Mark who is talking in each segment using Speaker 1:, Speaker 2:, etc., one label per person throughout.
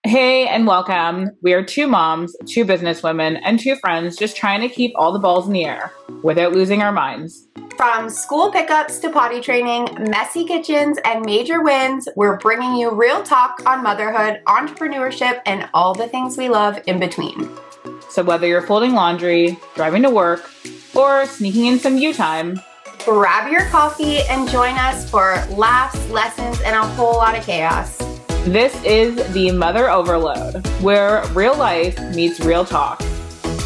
Speaker 1: Hey, and welcome. We are two moms, two businesswomen, and two friends just trying to keep all the balls in the air without losing our minds.
Speaker 2: From school pickups to potty training, messy kitchens, and major wins, we're bringing you real talk on motherhood, entrepreneurship, and all the things we love in between.
Speaker 1: So, whether you're folding laundry, driving to work, or sneaking in some you time,
Speaker 2: grab your coffee and join us for laughs, lessons, and a whole lot of chaos.
Speaker 1: This is the Mother Overload, where real life meets real talk.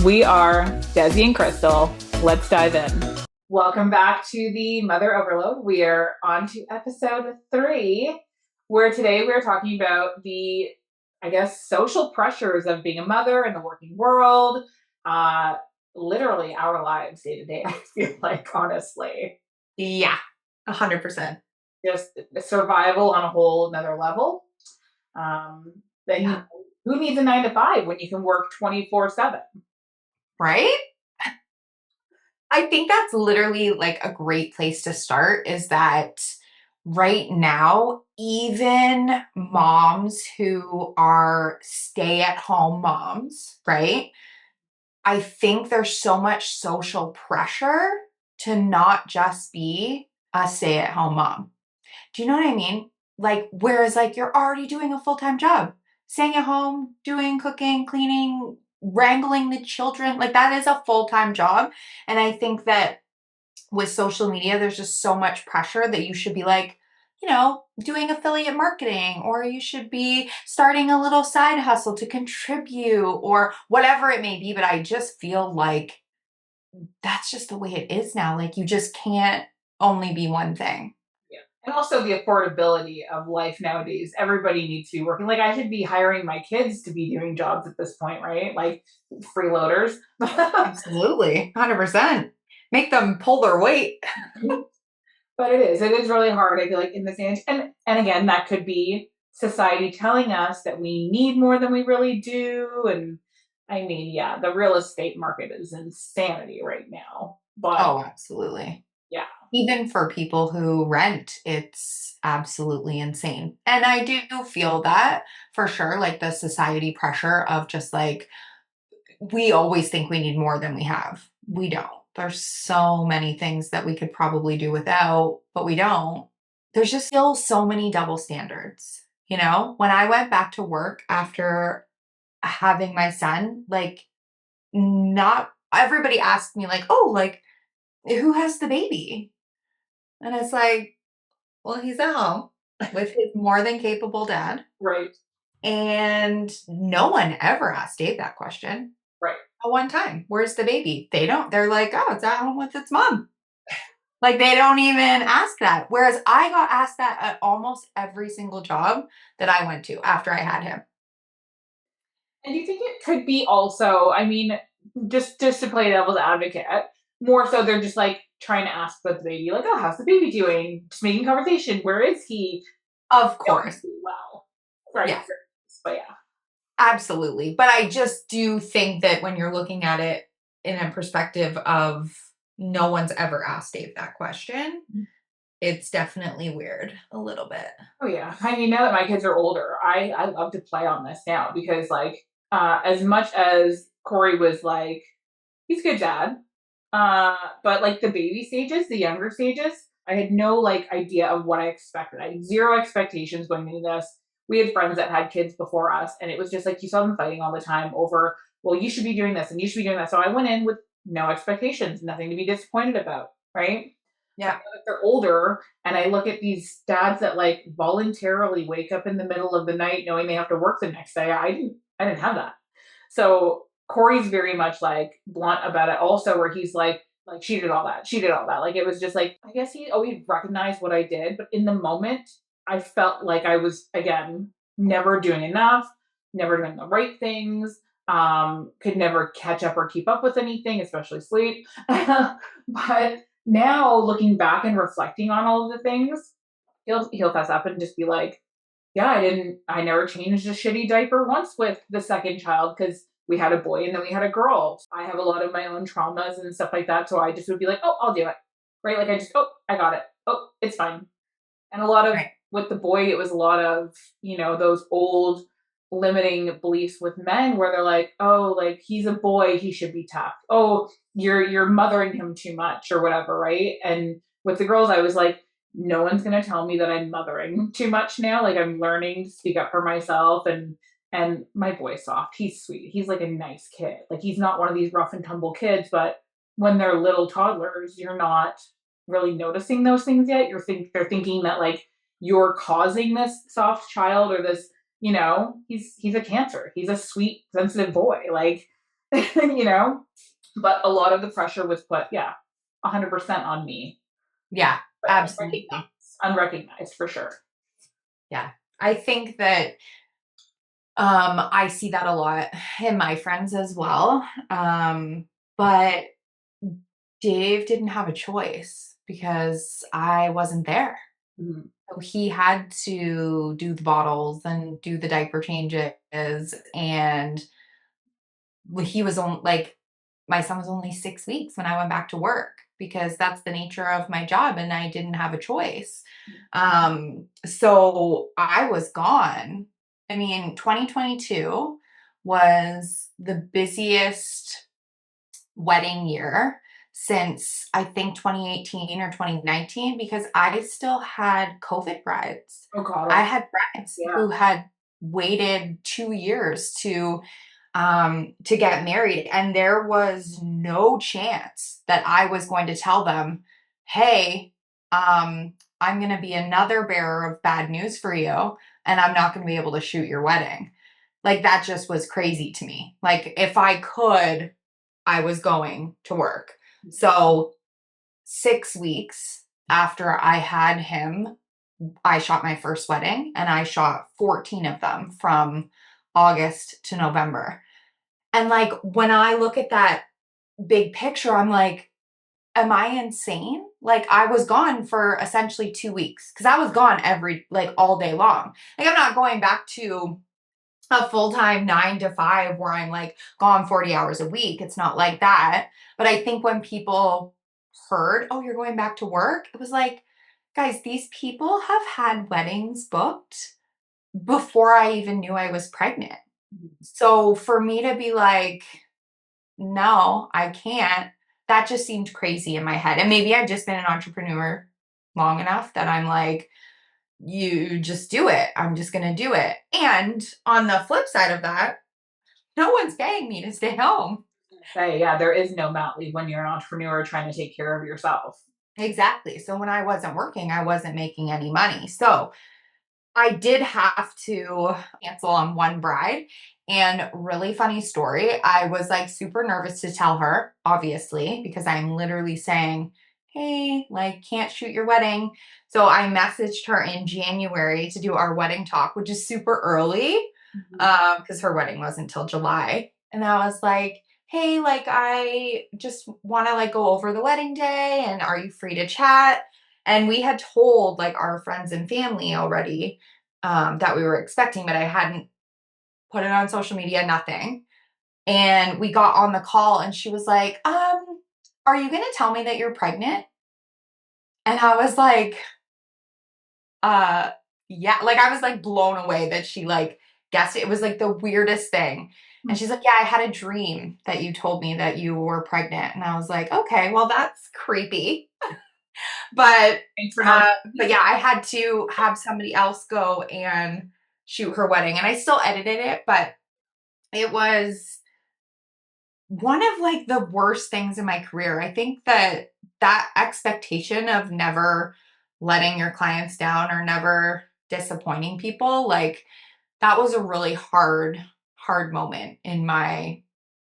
Speaker 1: We are Desi and Krystal. Let's dive in. Welcome back to the Mother Overload. We are on to episode 3, where today we're talking about the, social pressures of being a mother in the working world. Literally our lives day to day, I feel like, honestly.
Speaker 2: Yeah, 100%.
Speaker 1: Just survival on a whole another level. Who needs a 9 to 5 when you can work 24/7?
Speaker 2: Right? I think that's literally like a great place to start is that right now, even moms who are stay-at-home moms, right? I think there's so much social pressure to not just be a stay-at-home mom. Do you know what I mean? Like, whereas like you're already doing a full-time job, staying at home, doing cooking, cleaning, wrangling the children, like that is a full-time job. And I think that with social media, there's just so much pressure that you should be like, doing affiliate marketing, or you should be starting a little side hustle to contribute or whatever it may be. But I just feel like that's just the way it is now. Like you just can't only be one thing.
Speaker 1: Yeah. And also the affordability of life nowadays. Everybody needs to be working. Like I should be hiring my kids to be doing jobs at this point, right? Like freeloaders.
Speaker 2: Absolutely. 100%. Make them pull their weight.
Speaker 1: But it is really hard. I feel like in this age, and again, that could be society telling us that we need more than we really do. And I mean, yeah, the real estate market is insanity right now. But
Speaker 2: Oh, absolutely.
Speaker 1: yeah,
Speaker 2: Even for people who rent, it's absolutely insane. And I do feel that for sure, like the society pressure of just like, we always think we need more than we have. We don't. There's so many things that we could probably do without, but we don't. There's just still so many double standards. When I went back to work after having my son, like, not everybody asked me, like, oh, like, who has the baby? And it's like, well, he's at home with his more than capable dad.
Speaker 1: right,
Speaker 2: And no one ever asked Dave that question.
Speaker 1: right.
Speaker 2: At one time, where's the baby? They don't. They're like, oh, it's at home with its mom. Like they don't even ask that. Whereas I got asked that at almost every single job that I went to after I had him.
Speaker 1: And do you think it could be also? I mean, just to play devil's advocate, more so they're just like trying to ask about the baby, like, oh, how's the baby doing? Just making conversation. Where is he?
Speaker 2: Of course.
Speaker 1: Well, right.
Speaker 2: Yeah.
Speaker 1: But yeah.
Speaker 2: Absolutely. But I just do think that when you're looking at it in a perspective of no one's ever asked Dave that question, it's definitely weird a little bit.
Speaker 1: Oh yeah. I mean, now that my kids are older, I love to play on this now because like as much as Corey was like, he's a good dad. But like the baby stages, the younger stages, I had no like idea of what I expected. I had zero expectations going into this. We had friends that had kids before us, and it was just like you saw them fighting all the time over, well, you should be doing this and you should be doing that. So I went in with no expectations, nothing to be disappointed about, right?
Speaker 2: Yeah.
Speaker 1: If they're older, and I look at these dads that like voluntarily wake up in the middle of the night knowing they have to work the next day. I didn't have that. So Corey's very much like blunt about it also, where he's like she did all that. She did all that. Like it was just like, I guess he always recognized what I did, but in the moment I felt like I was again never doing enough, never doing the right things, could never catch up or keep up with anything, especially sleep. But now looking back and reflecting on all of the things, he'll fess up and just be like, yeah, I never changed a shitty diaper once with the second child because we had a boy and then we had a girl. I have a lot of my own traumas and stuff like that. So I just would be like, oh, I'll do it. Right. Like I got it. Oh, it's fine. And a lot of,
Speaker 2: Right.
Speaker 1: with the boy, it was a lot of, those old limiting beliefs with men where they're like, oh, like he's a boy, he should be tough. Oh, you're mothering him too much or whatever, right? And with the girls, I was like, no one's gonna tell me that I'm mothering too much now. Like I'm learning to speak up for myself and my boy's soft. He's sweet. He's like a nice kid. Like he's not one of these rough and tumble kids, but when they're little toddlers, you're not really noticing those things yet. They're thinking that like you're causing this soft child or this, he's a cancer. He's a sweet, sensitive boy. Like, you know, but a lot of the pressure was put, yeah, 100% on me,
Speaker 2: Yeah,
Speaker 1: but
Speaker 2: absolutely.
Speaker 1: unrecognized for sure.
Speaker 2: Yeah. I think that I see that a lot in my friends as well. But Dave didn't have a choice because I wasn't there.
Speaker 1: Mhm.
Speaker 2: So he had to do the bottles and do the diaper changes. And he was on like, my son was only 6 weeks when I went back to work because that's the nature of my job and I didn't have a choice. So I was gone. I mean, 2022 was the busiest wedding year since I think 2018 or 2019 because I still had COVID brides.
Speaker 1: Oh
Speaker 2: I
Speaker 1: God.
Speaker 2: had brides
Speaker 1: Yeah.
Speaker 2: who had waited 2 years to get married, and there was no chance that I was going to tell them, "Hey, I'm going to be another bearer of bad news for you, and I'm not going to be able to shoot your wedding." Like that just was crazy to me. Like if I could, I was going to work. So 6 weeks after I had him, I shot my first wedding and I shot 14 of them from August to November. And like when I look at that big picture, I'm like, am I insane? Like I was gone for essentially 2 weeks because I was gone like all day long. Like I'm not going back to a full-time 9 to 5 where I'm like gone 40 hours a week. It's not like that. But I think when people heard, oh, you're going back to work, it was like, guys, these people have had weddings booked before I even knew I was pregnant. So for me to be like, no, I can't, that just seemed crazy in my head. And maybe I've just been an entrepreneur long enough that I'm like, you just do it. I'm just going to do it. And on the flip side of that, no one's paying me to stay home.
Speaker 1: Say, yeah, there is no mat leave when you're an entrepreneur trying to take care of yourself.
Speaker 2: Exactly. So when I wasn't working, I wasn't making any money. So I did have to cancel on one bride. And really funny story, I was like super nervous to tell her, obviously, because I'm literally saying, hey, like, can't shoot your wedding. So I messaged her in January to do our wedding talk, which is super early
Speaker 1: Mhm.
Speaker 2: because her wedding wasn't until July. And I was like, hey, like, I just want to like go over the wedding day and are you free to chat? And we had told like our friends and family already that we were expecting, but I hadn't put it on social media, nothing. And we got on the call and she was like, are you going to tell me that you're pregnant? And I was like, uh, yeah, like I was like blown away that she like guessed it. It was like the weirdest thing. And she's like, yeah, I had a dream that you told me that you were pregnant. And I was like, okay, well, that's creepy. But
Speaker 1: Thanks for not.
Speaker 2: but yeah, I had to have somebody else go and shoot her wedding, and I still edited it, but it was one of like the worst things in my career. I think that that expectation of never letting your clients down or never disappointing people, like that was a really hard moment in my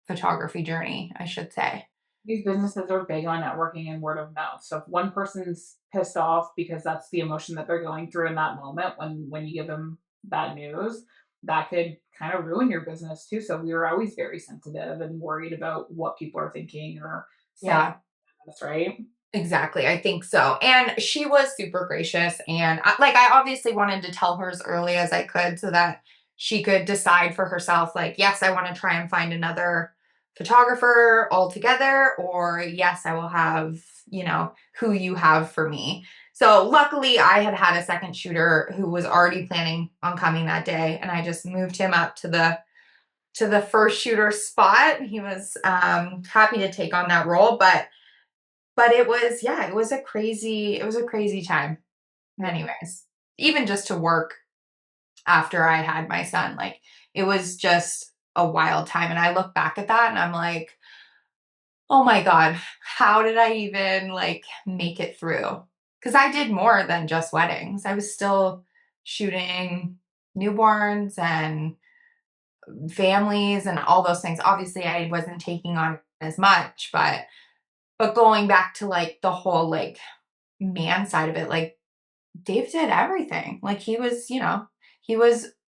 Speaker 2: photography journey, I should say.
Speaker 1: These businesses are big on networking and word of mouth. So if one person's pissed off because that's the emotion that they're going through in that moment when you give them bad news, that could kind of ruin your business too. So we were always very sensitive and worried about what people are thinking or saying.
Speaker 2: Yeah.
Speaker 1: That's right.
Speaker 2: Exactly. I think so. And she was super gracious. And like, I obviously wanted to tell her as early as I could so that she could decide for herself, like, yes, I want to try and find another photographer altogether, or yes, I will have, who you have for me. So luckily I had had a second shooter who was already planning on coming that day, and I just moved him up to the first shooter spot. He was happy to take on that role, but it was, yeah, it was a crazy time.
Speaker 1: Yeah.
Speaker 2: Anyways, even just to work after I had my son, like it was just a wild time. And I look back at that and I'm like, oh my God, how did I even like make it through? Because I did more than just weddings. I was still shooting newborns and families and all those things. Obviously, I wasn't taking on as much, but going back to like the whole like man side of it, like Dave did everything. Like he was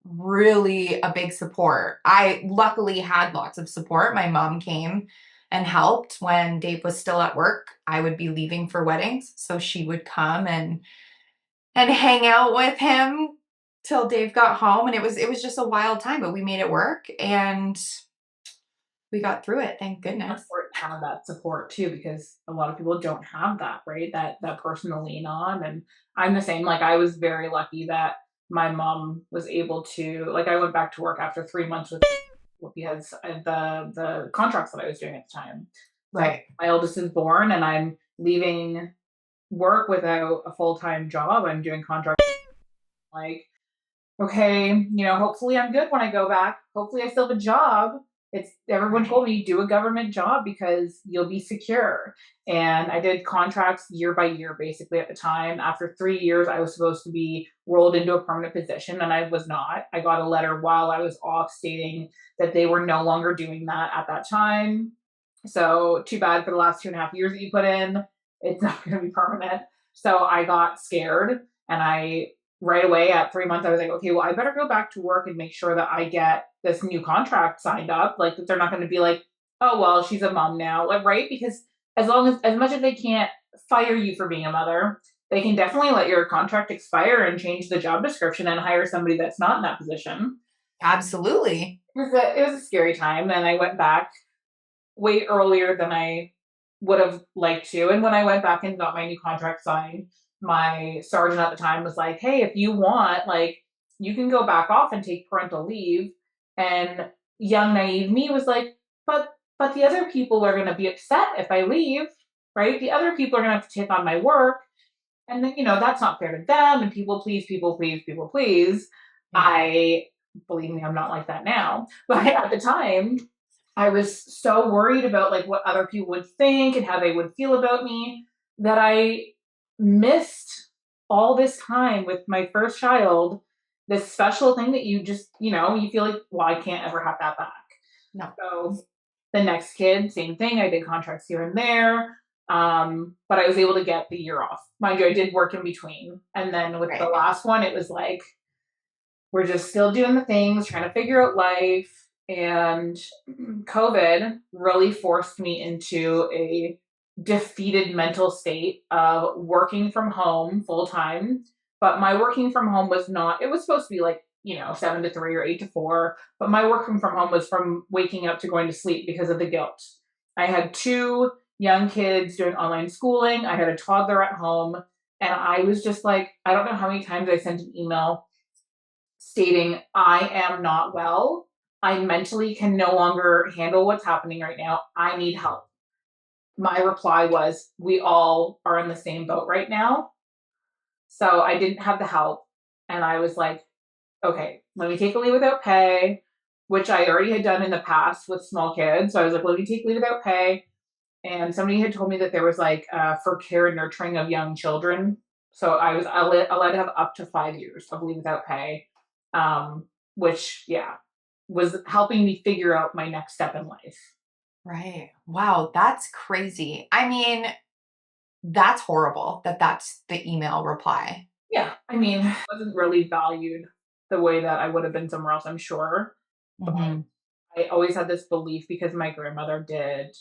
Speaker 2: really a big support. I luckily had lots of support. My mom came and helped when Dave was still at work. I would be leaving for weddings, so she would come and hang out with him till Dave got home, and it was just a wild time, but we made it work and we got through it. Thank goodness.
Speaker 1: Important to have that support too, because a lot of people don't have that, right? That person to lean on. And I'm the same. Like I was very lucky that my mom was able to, like, I went back to work after 3 months with because of the contracts that I was doing at the time. So
Speaker 2: Right.
Speaker 1: my eldest is born and I'm leaving work without a full-time job. I'm doing contract, like, okay, hopefully I'm good when I go back. Hopefully I still have a job. It's everyone
Speaker 2: Right.
Speaker 1: told me do a government job because you'll be secure. And I did contracts year by year basically at the time. After 3 years, I was supposed to be rolled into a permanent position and I was not. I got a letter while I was off stating that they were no longer doing that at that time. So too bad for the last 2.5 years that you put in. It's not going to be permanent. So I got scared and I right away at 3 months, I was like, okay, well, I better go back to work and make sure that I get this new contract signed up. Like that they're not going to be like, oh, well, she's a mom now. Like, right. Because as much as they can't fire you for being a mother, they can definitely let your contract expire and change the job description and hire somebody that's not in that position.
Speaker 2: Absolutely.
Speaker 1: It was a scary time. And I went back way earlier than I would have liked to. And when I went back and got my new contract signed, my sergeant at the time was like, hey, if you want, like, you can go back off and take parental leave. And young, naive me was like, but the other people are going to be upset if I leave, right? The other people are going to have to take on my work. And then, that's not fair to them. And people please, people please, people please.
Speaker 2: Yeah.
Speaker 1: I believe me, I'm not like that now. But at the time, I was so worried about like what other people would think and how they would feel about me that I missed all this time with my first child, this special thing that you just, you feel like, well, I can't ever have that back.
Speaker 2: No.
Speaker 1: So the next kid, same thing. I did contracts here and there. But I was able to get the year off. Mind you, I did work in between. And then with the
Speaker 2: Right.
Speaker 1: last one, it was like, we're just still doing the things, trying to figure out life. And COVID really forced me into a defeated mental state of working from home full time. But my working from home was not, it was supposed to be like, 7 to 3 or 8 to 4. But my working from home was from waking up to going to sleep because of the guilt. I had two young kids doing online schooling, I had a toddler at home. And I was just like, I don't know how many times I sent an email stating, I am not well. I mentally can no longer handle what's happening right now. I need help. My reply was, we all are in the same boat right now. So I didn't have the help. And I was like, okay, let me take a leave without pay, which I already had done in the past with small kids. So I was like, let me take leave without pay. And somebody had told me that there was like for care and nurturing of young children. So I was allowed to have up to 5 years of leave without pay, which, yeah, was helping me figure out my next step in life.
Speaker 2: Right. Wow, that's crazy. I mean, that's horrible that that's the email reply.
Speaker 1: Yeah, I mean, I wasn't really valued the way that I would have been somewhere else, I'm sure. But
Speaker 2: Mhm.
Speaker 1: I always had this belief because my grandmother did.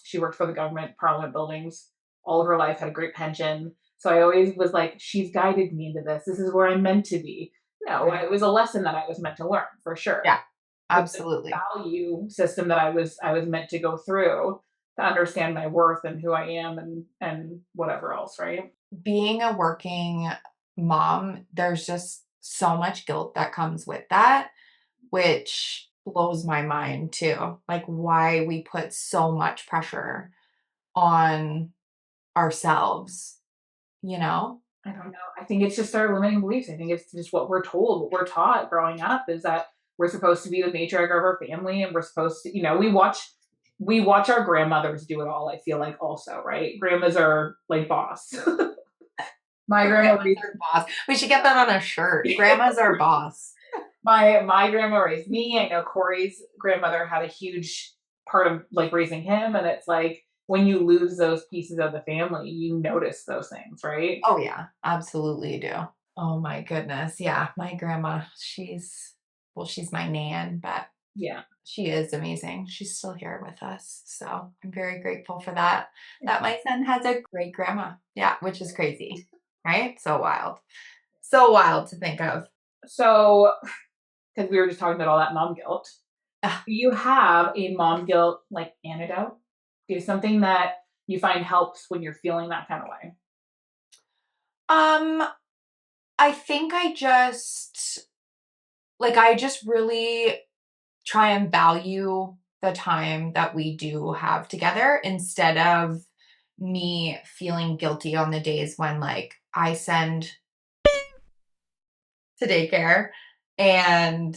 Speaker 1: She worked for the government, Parliament buildings all of her life, had a great pension. So I always was like, she's guided me into this. This is where I'm meant to be. No,
Speaker 2: Right.
Speaker 1: it was a lesson that I was meant to learn for sure.
Speaker 2: Yeah.
Speaker 1: It's a
Speaker 2: Absolutely.
Speaker 1: value system that I was meant to go through to understand my worth and who I am and whatever else, right?
Speaker 2: being a working mom, there's just so much guilt that comes with that, which blows my mind too. Like why we put so much pressure on ourselves, you know?
Speaker 1: I don't know. I think it's just our limiting beliefs. I think it's just what we're told, what we're taught growing up is that we're supposed to be the matriarch of our family and we're supposed to, we watch our grandmothers do it all, I feel like also, right? Grandmas are like boss. My grandma
Speaker 2: Grandma's our boss. We should get that on a shirt. Grandma's our boss.
Speaker 1: my grandma raised me. I know Corey's grandmother had a huge part of like raising him. And it's like when you lose those pieces of the family, you notice those things, right?
Speaker 2: Oh yeah, absolutely do. Oh my goodness. Yeah, my grandma, she's my nan, but
Speaker 1: Yeah.
Speaker 2: she is amazing. She's still here with us. So I'm very grateful for that.
Speaker 1: Yeah.
Speaker 2: That my son has a great grandma. Yeah, which is crazy, right? So wild. So wild to think of.
Speaker 1: So, because we were just talking about all that mom guilt,
Speaker 2: Ah,
Speaker 1: do you have a mom guilt like antidote? Do you have something that you find helps when you're feeling that kind of way?
Speaker 2: Um, I think I just really try and value the time that we do have together instead of me feeling guilty on the days when like I send to daycare and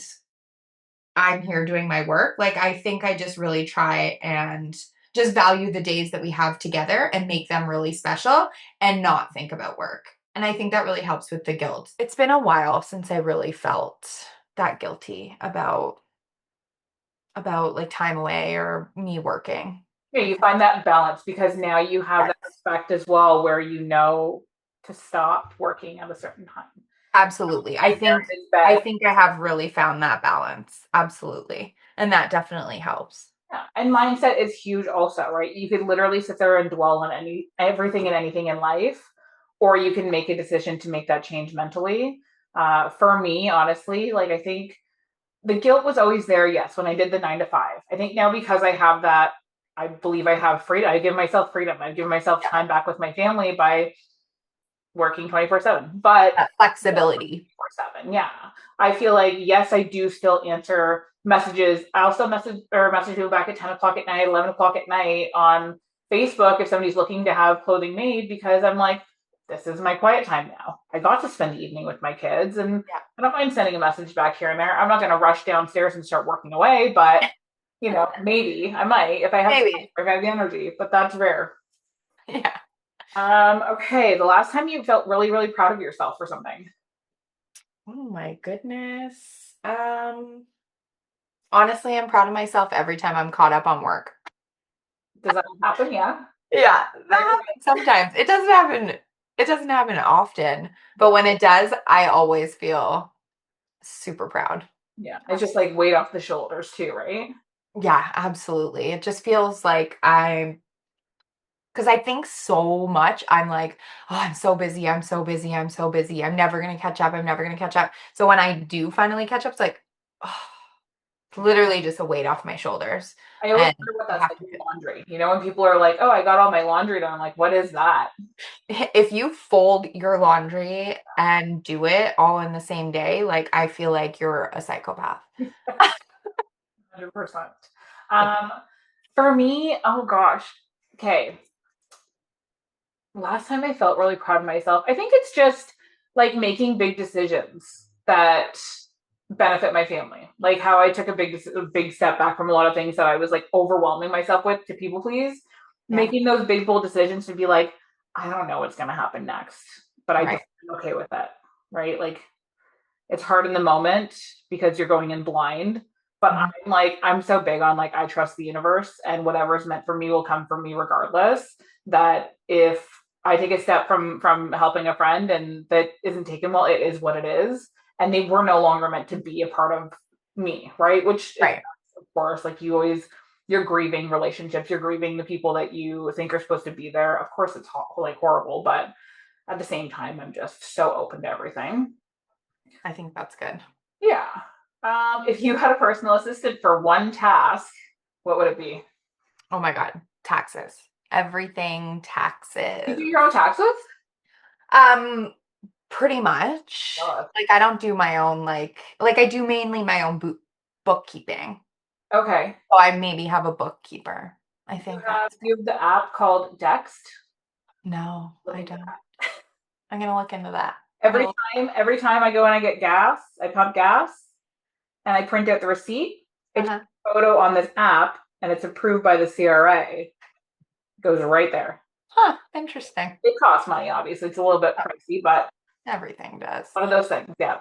Speaker 2: I'm here doing my work. Like I think I just really try and just value the days that we have together and make them really special and not think about work. And I think that really helps with the guilt. It's been a while since I really felt that guilty about like time away or me working.
Speaker 1: Yeah,
Speaker 2: I
Speaker 1: you find that balance because now you have that
Speaker 2: Yes.
Speaker 1: respect as well where you know to stop working at a certain time.
Speaker 2: Absolutely. I
Speaker 1: And
Speaker 2: think
Speaker 1: there is
Speaker 2: I
Speaker 1: bed.
Speaker 2: think I have really found that balance. Absolutely. And that definitely helps.
Speaker 1: Yeah. And mindset is huge also, right? You could literally sit there and dwell on everything and anything in life, or you can make a decision to make that change mentally. For me, honestly, like I think the guilt was always there, yes, when I did the 9 to 5. I think now because I have that, I believe I have freedom. I give myself freedom. I give myself
Speaker 2: Yeah.
Speaker 1: time back with my family by working 24/7. But
Speaker 2: That flexibility.
Speaker 1: 24/7, yeah. I feel like yes, I do still answer messages. I'll still message people back at 10 o'clock at night, 11 o'clock at night on Facebook if somebody's looking to have clothing made because I'm like, this is my quiet time now. I got to spend the evening with my kids and
Speaker 2: Yeah.
Speaker 1: I don't mind sending a message back here and there. I'm not gonna rush downstairs and start working away, but maybe I might if I have time,
Speaker 2: Maybe.
Speaker 1: if I have the energy, but that's rare.
Speaker 2: Yeah.
Speaker 1: Okay, the last time you felt really, really proud of yourself for something.
Speaker 2: Oh my goodness. Honestly, I'm proud of myself every time I'm caught up on work.
Speaker 1: Does that happen? Yeah.
Speaker 2: Yeah, that happens sometimes. It doesn't happen often, but when it does, I always feel super proud.
Speaker 1: Yeah. It's just like weight off the shoulders too, right?
Speaker 2: Yeah, absolutely. It just feels like because I think so much. I'm like, oh, I'm so busy. I'm so busy. I'm so busy. I'm never going to catch up. I'm never going to catch up. So when I do finally catch up, it's like, oh, it's literally just a weight off my shoulders.
Speaker 1: I always
Speaker 2: And
Speaker 1: wonder what
Speaker 2: I
Speaker 1: that's
Speaker 2: have
Speaker 1: like
Speaker 2: to,
Speaker 1: with laundry. When people are like, "Oh, I got all my laundry done," I'm like, "What is that?"
Speaker 2: if you fold your laundry and do it all in the same day, like I feel like you're a psychopath.
Speaker 1: 100%.
Speaker 2: Yeah.
Speaker 1: Um, for me, oh gosh. Okay. Last time I felt really proud of myself, I think it's just like making big decisions that benefit my family. Like how I took a big step back from a lot of things that I was like overwhelming myself with to people please.
Speaker 2: Yeah.
Speaker 1: Making those big bold decisions to be like, I don't know what's going to happen next, but I
Speaker 2: Right.
Speaker 1: just am okay with it. Right? Like it's hard in the moment because you're going in blind. But
Speaker 2: Mhm.
Speaker 1: I'm so big on like I trust the universe and whatever's meant for me will come for me regardless. That if I take a step from helping a friend and that isn't taken well, it is what it is. And they were no longer meant to be a part of me, right? Which is
Speaker 2: Right.
Speaker 1: of course like you're grieving relationships, you're grieving the people that you think are supposed to be there. Of course it's like horrible, but at the same time I'm just so open to everything.
Speaker 2: I think that's good.
Speaker 1: Yeah. If you had a personal assistant for one task, what would it be?
Speaker 2: Oh my God. Taxes. Everything
Speaker 1: You do
Speaker 2: taxes.
Speaker 1: your own taxes?
Speaker 2: Um, Pretty much.
Speaker 1: Oh,
Speaker 2: Like I don't do my own like I do mainly my own bookkeeping.
Speaker 1: okay.
Speaker 2: So I maybe have a bookkeeper. I
Speaker 1: Do you
Speaker 2: think
Speaker 1: have
Speaker 2: that's
Speaker 1: do you have the app called Dext?
Speaker 2: no,
Speaker 1: Look
Speaker 2: I
Speaker 1: into
Speaker 2: don't.
Speaker 1: that.
Speaker 2: I'm gonna look into that. I
Speaker 1: Every
Speaker 2: will.
Speaker 1: every time I go and I get gas, I pump gas and I print out the receipt. I take
Speaker 2: Uh-huh.
Speaker 1: a photo on this app and it's approved by the CRA. It goes right there.
Speaker 2: Huh, interesting.
Speaker 1: It costs money, obviously. It's a little bit
Speaker 2: Oh,
Speaker 1: pricey, but
Speaker 2: everything does.
Speaker 1: one of those things. Yeah.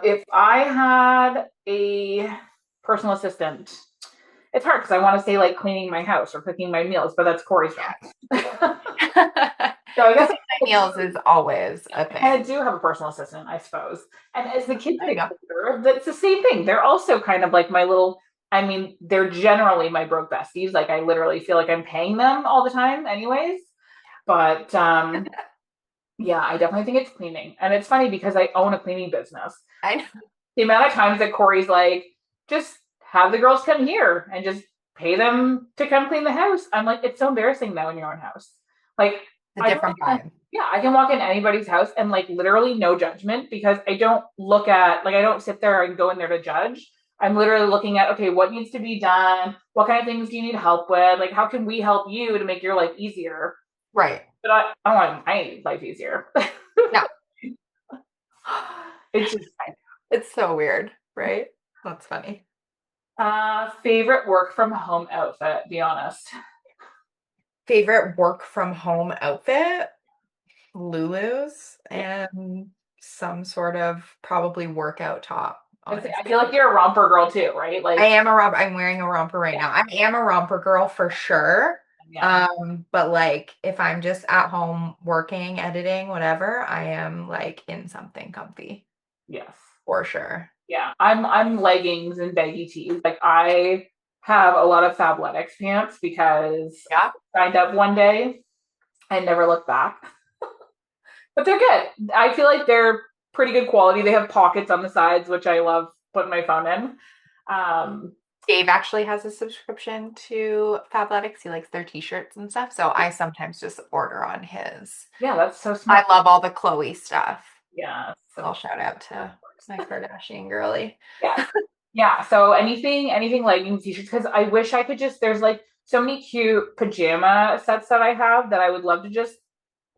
Speaker 1: If I had a personal assistant, it's hard because I want to say like cleaning my house or cooking my meals, but that's Corey's job. So I guess
Speaker 2: Cooking my meals is always a
Speaker 1: I kind
Speaker 2: thing.
Speaker 1: of do have a personal assistant, I suppose. And as the kids
Speaker 2: There you
Speaker 1: get
Speaker 2: go.
Speaker 1: older, that's the same thing. They're also kind of like my little, I mean, they're generally my broke besties. Like I literally feel like I'm paying them all the time anyways. But yeah, I definitely think it's cleaning. And it's funny because I own a cleaning business.
Speaker 2: I know.
Speaker 1: The amount of times that Corey's like, just have the girls come here and just pay them to come clean the house. I'm like, it's so embarrassing though in your own house. Like,
Speaker 2: It's a
Speaker 1: I
Speaker 2: different vibe.
Speaker 1: yeah, I can walk in anybody's house and like literally no judgment because I don't look at like I don't sit there and go in there to judge. I'm literally looking at okay, what needs to be done? What kind of things do you need help with? Like, how can we help you to make your life easier?
Speaker 2: Right.
Speaker 1: But I want my life easier.
Speaker 2: No.
Speaker 1: It's just
Speaker 2: It's so weird, right? That's funny.
Speaker 1: favorite work from home outfit. Be honest.
Speaker 2: Favorite work from home outfit? Lulu's
Speaker 1: Yeah,
Speaker 2: and some sort of probably workout top,
Speaker 1: I
Speaker 2: honestly.
Speaker 1: feel like you're a romper girl too, right?
Speaker 2: I
Speaker 1: Like,
Speaker 2: am a romper. I'm wearing a romper right
Speaker 1: yeah,
Speaker 2: now. I am a romper girl for sure.
Speaker 1: yeah,
Speaker 2: But like if I'm just at home working, editing, whatever, I am like in something comfy
Speaker 1: yes.
Speaker 2: for sure.
Speaker 1: Yeah, I'm leggings and baggy tees. Like I have a lot of Fabletics pants because
Speaker 2: Yeah.
Speaker 1: I signed up one day and never looked back. But they're good. I feel like they're pretty good quality. They have pockets on the sides, which I love putting my phone in. Um,
Speaker 2: Dave actually has a subscription to Fabletics. He likes their t-shirts and stuff. So I sometimes just order on his.
Speaker 1: yeah, that's so
Speaker 2: I
Speaker 1: smart.
Speaker 2: love all the Chloe stuff.
Speaker 1: Yeah,
Speaker 2: I'll
Speaker 1: so
Speaker 2: shout out to my Kardashian girly.
Speaker 1: yeah, yeah. So anything leggings, t-shirts. Because I wish I could just. There's like so many cute pajama sets that I have that I would love to just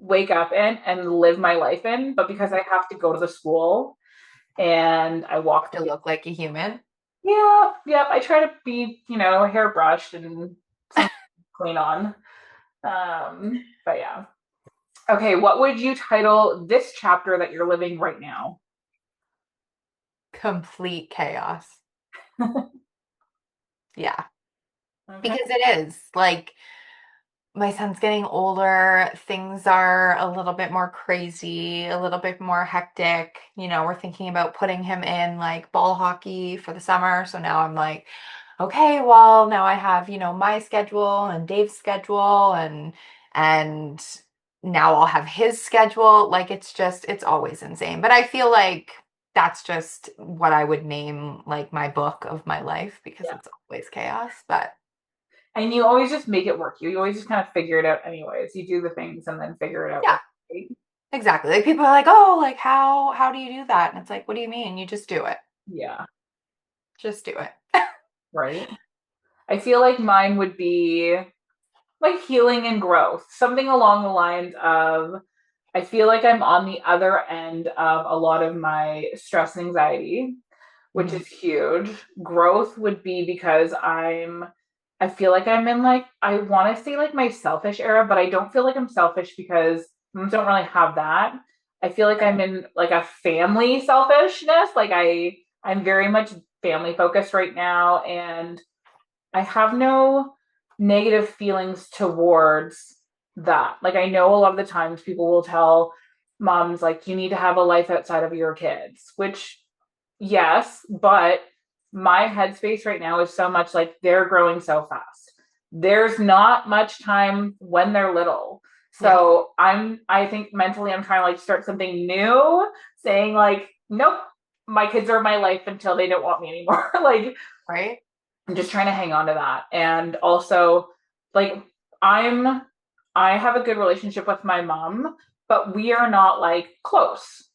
Speaker 1: wake up in and live my life in. But because I have to go to the school and I walk the
Speaker 2: To look like a human.
Speaker 1: yeah, yeah. I try to be, hairbrushed and some clean on. But yeah. Okay, what would you title this chapter that you're living right now?
Speaker 2: Complete chaos. Yeah.
Speaker 1: Okay.
Speaker 2: Because it is like my son's getting older. Things are a little bit more crazy, a little bit more hectic. We're thinking about putting him in like ball hockey for the summer. So now I'm like, okay, well, now I have, my schedule and Dave's schedule and now I'll have his schedule. Like it's always insane. But I feel like that's just what I would name like my book of my life because
Speaker 1: Yeah.
Speaker 2: it's always chaos. But
Speaker 1: And you always just make it work. You always just kind of figure it out anyways. You do the things and then figure it out
Speaker 2: yeah,
Speaker 1: later. Right?
Speaker 2: exactly. Like people are like, "Oh, like how do you do that?" And it's like, "What do you mean? You just do it.
Speaker 1: Yeah.
Speaker 2: Just do it."
Speaker 1: Right. I feel like mine would be like healing and growth, something along the lines of I feel like I'm on the other end of a lot of my stress and anxiety, which
Speaker 2: Mhm.
Speaker 1: is huge. Growth would be because I feel like I'm in like I want to say like my selfish era, but I don't feel like I'm selfish because I don't really have that. I feel like I'm in like a family selfishness. Like I'm very much family focused right now and I have no negative feelings towards that. Like I know a lot of the times people will tell moms like you need to have a life outside of your kids, which yes, but my headspace right now is so much like they're growing so fast. There's not much time when they're little.
Speaker 2: Yeah.
Speaker 1: So I think mentally I'm trying to like start something new, saying like, nope, my kids are my life until they don't want me anymore. Like
Speaker 2: Right?
Speaker 1: I'm just trying to hang on to that. And also like I'm I have a good relationship with my mom, but we are not like close.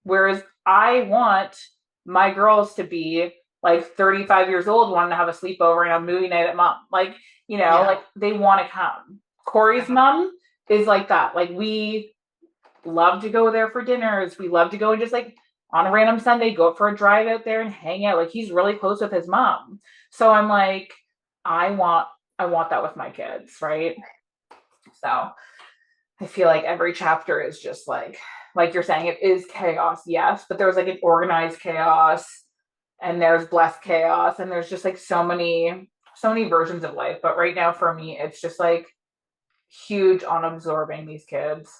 Speaker 1: Whereas I want my girls to be like 35 years old, wanting to have a sleepover and a movie night at mom. Like,
Speaker 2: Yeah.
Speaker 1: like they want to come. Corey's mom is like that. Like, we love to go there for dinners. We love to go and just like on a random Sunday, go for a drive out there and hang out. Like, he's really close with his mom. So I'm like, I want I want that with my kids, right? So I feel like every chapter is just like you're saying, it is chaos, yes, but there's like an organized chaos and there's blessed chaos and there's just like so many versions of life. But right now for me, it's just like huge on absorbing these kids.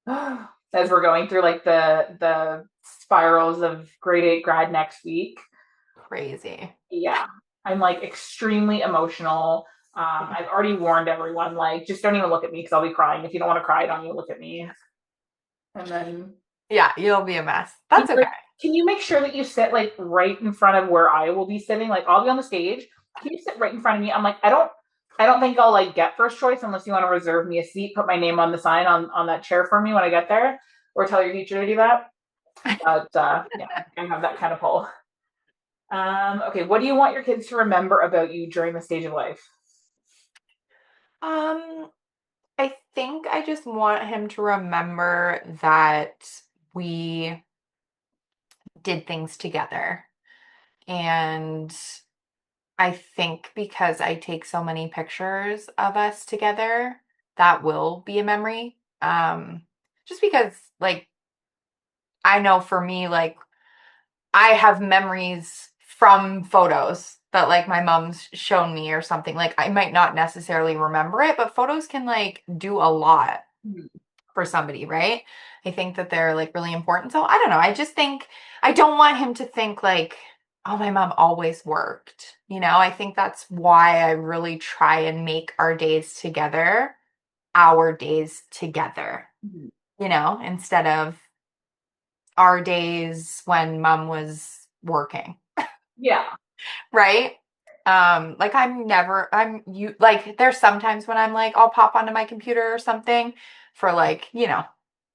Speaker 1: As we're going through like the spirals of grade 8 grad next week.
Speaker 2: Crazy.
Speaker 1: Yeah, I'm like extremely emotional. I've already warned everyone, like, just don't even look at me because I'll be crying. If you don't want to cry, don't even look at me. And then
Speaker 2: Yeah, you'll be a mess.
Speaker 1: he's
Speaker 2: That's okay.
Speaker 1: like, can you make sure that you sit like right in front of where I will be sitting? Like, I'll be on the stage. Can you sit right in front of me? I'm like, I don't think I'll like get first choice unless you want to reserve me a seat. Put my name on the sign on that chair for me when I get there, or tell your teacher to do that. But yeah, I have that kind of pull. Okay, what do you want your kids to remember about you during the stage of life?
Speaker 2: Um, I think I just want him to remember that we did things together. And I think because I take so many pictures of us together, that will be a memory. Just because, like, I know for me, like, I have memories from photos that like my mom's shown me or something. Like, I might not necessarily remember it, but photos can like do a lot
Speaker 1: Mhm.
Speaker 2: for somebody, right? I think that they're like really important. So I don't know. I just think I don't want him to think like, oh, my mom always worked. I think that's why I really try and make our days together our days together,
Speaker 1: Mhm.
Speaker 2: instead of our days when mom was working.
Speaker 1: Yeah.
Speaker 2: Right? Like I'm you like there's sometimes when I'm like I'll pop onto my computer or something for like,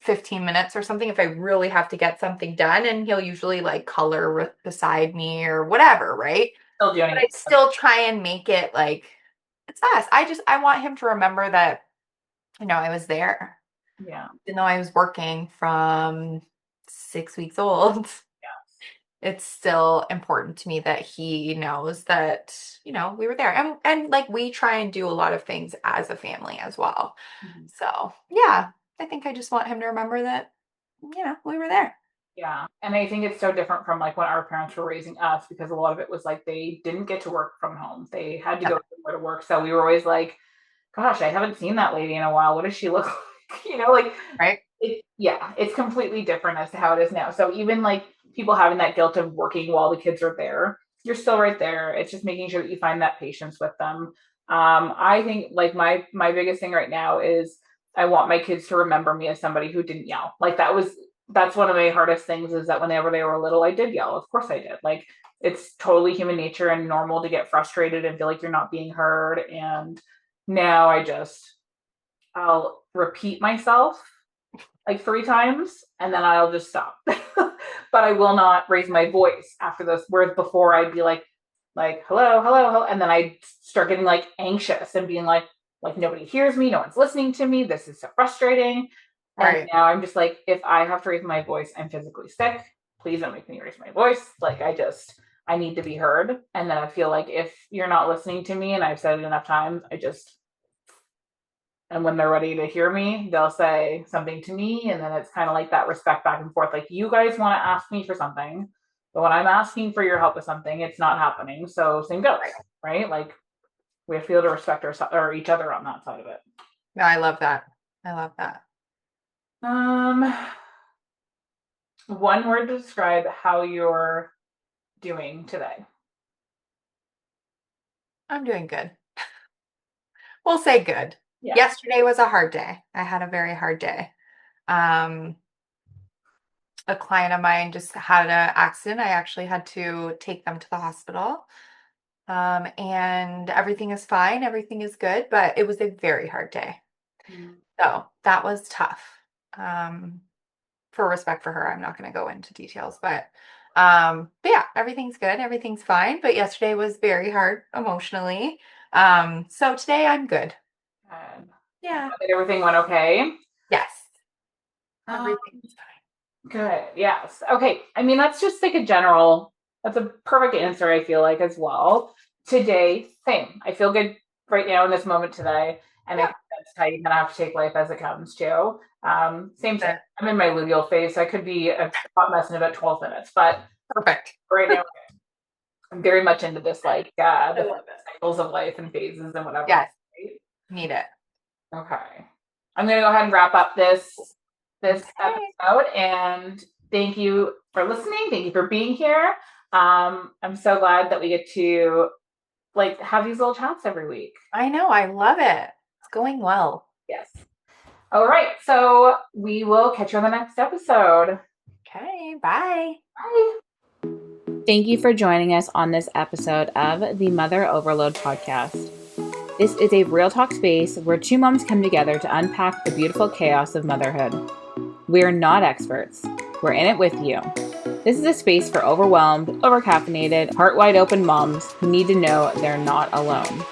Speaker 2: 15 minutes or something if I really have to get something done, and he'll usually like color beside me or whatever, right?
Speaker 1: Still doing
Speaker 2: But I
Speaker 1: it.
Speaker 2: still try and make it like it's us. I want him to remember that, I was there
Speaker 1: Yeah.
Speaker 2: even though I was working from 6 weeks old. It's still important to me that he knows that, we were there. And like we try and do a lot of things as a family as well.
Speaker 1: Mhm.
Speaker 2: So, yeah, I think I just want him to remember that, we were there.
Speaker 1: Yeah. And I think it's so different from like when our parents were raising us, because a lot of it was like they didn't get to work from home. They had to
Speaker 2: Yep.
Speaker 1: go somewhere to work. So we were always like, gosh, I haven't seen that lady in a while. What does she look like? Like
Speaker 2: Right?
Speaker 1: yeah, it's completely different as to how it is now. So even like people having that guilt of working while the kids are there, you're still right there. It's just making sure that you find that patience with them. I think like my biggest thing right now is I want my kids to remember me as somebody who didn't yell. Like that's one of my hardest things, is that whenever they were little, I did yell. Of course I did. Like, it's totally human nature and normal to get frustrated and feel like you're not being heard. And now I'll repeat myself like 3 times and then I'll just stop. But I will not raise my voice after this. Whereas before I'd be like hello, hello, hello, and then I'd start getting like anxious and being like nobody hears me, no one's listening to me. This is so frustrating. And
Speaker 2: Right.
Speaker 1: now I'm just like, if I have to raise my voice, I'm physically sick. Please don't make me raise my voice. Like, I need to be heard. And then I feel like if you're not listening to me and I've said it enough times, and when they're ready to hear me, they'll say something to me. And then it's kind of like that respect back and forth. Like, you guys want to ask me for something, but when I'm asking for your help with something, it's not happening. So same goes,
Speaker 2: Right.
Speaker 1: right? Like, we have to be able to respect or each other on that side of it.
Speaker 2: No, I love that. I love that.
Speaker 1: Um, One word to describe how you're doing today.
Speaker 2: I'm doing good. We'll say good.
Speaker 1: Yeah.
Speaker 2: Yesterday was a hard day. I had a very hard day. Um, a client of mine just had an accident. I actually had to take them to the hospital. And everything is fine. Everything is good, but it was a very hard day. So that was tough. For respect for her, I'm not going to go into details, but yeah, everything's good. Everything's fine. But yesterday was very hard emotionally. So today I'm good.
Speaker 1: Good.
Speaker 2: Yeah.
Speaker 1: Everything went okay.
Speaker 2: Yes.
Speaker 1: Um,
Speaker 2: Everything's
Speaker 1: Good. Yes. Okay. I mean, that's just like a general, that's a perfect answer, I feel like, as well. Today, same. I feel good right now in this moment today. And I
Speaker 2: fine.
Speaker 1: think that's how you kind of have to take life as it comes too. Same thing.
Speaker 2: Yeah.
Speaker 1: I'm in my luteal phase, so I could be a hot mess in about 12 minutes. But
Speaker 2: Perfect.
Speaker 1: right now, I'm very much into this, like,
Speaker 2: I
Speaker 1: the
Speaker 2: love it.
Speaker 1: cycles of life and phases and whatever.
Speaker 2: Yes.
Speaker 1: Right?
Speaker 2: Need it.
Speaker 1: Okay. I'm gonna go ahead and wrap up this
Speaker 2: Okay.
Speaker 1: episode, and thank you for listening. Thank you for being here. I'm so glad that we get to like have these little chats every week.
Speaker 2: I know. I love it. It's going well.
Speaker 1: Yes. All right. So we will catch you on the next episode.
Speaker 2: Okay. Bye.
Speaker 1: Bye. Thank you for joining us on this episode of the Mother Overload podcast. This is a real talk space where two moms come together to unpack the beautiful chaos of motherhood. We are not experts. We're in it with you. This is a space for overwhelmed, overcaffeinated, heart wide open moms who need to know they're not alone.